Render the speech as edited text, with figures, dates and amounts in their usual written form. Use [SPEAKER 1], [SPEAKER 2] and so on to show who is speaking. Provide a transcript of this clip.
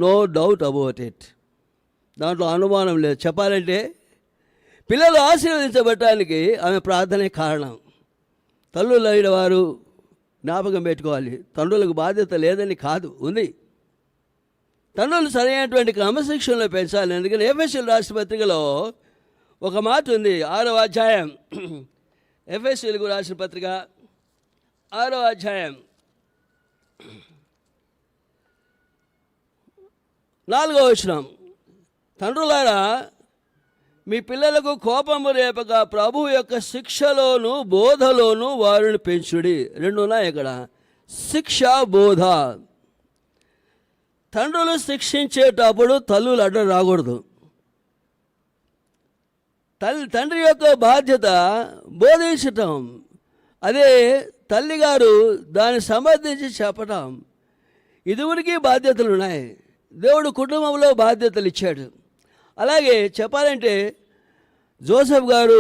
[SPEAKER 1] No doubt about it. దాంట్లో అనుమానం లేదు. చెప్పాలంటే పిల్లలు ఆశీర్వదించబడటానికి ఆమె ప్రార్థనే కారణం. తల్లులు అయిన వారు జ్ఞాపకం పెట్టుకోవాలి, తండ్రులకు బాధ్యత లేదని కాదు, ఉంది. తండ్రులు సరైనటువంటి క్రమశిక్షణలో పెంచాలి. ఎందుకని ఎఫెసీయులకు రాసిన పత్రికలో ఒక మాట ఉంది, 6వ అధ్యాయం, ఎఫెసీయులకు రాసిన పత్రిక 6వ అధ్యాయం 4వ వచనం, తండ్రులారా మీ పిల్లలకు కోపము రేపక ప్రభువు యొక్క శిక్షలోను బోధలోను వారిని పెంచుడి. రెండు ఉన్నాయి ఇక్కడ, శిక్ష బోధ. తండ్రులు శిక్షించేటప్పుడు తల్లులు అడ్డం రాకూడదు. తండ్రి యొక్క బాధ్యత బోధించటం, అదే తల్లిగారు దాన్ని సమర్థించి చెప్పటం. ఇదివరకు బాధ్యతలు ఉన్నాయి. దేవుడు కుటుంబంలో బాధ్యతలు ఇచ్చాడు. అలాగే చెప్పాలంటే జోసెఫ్ గారు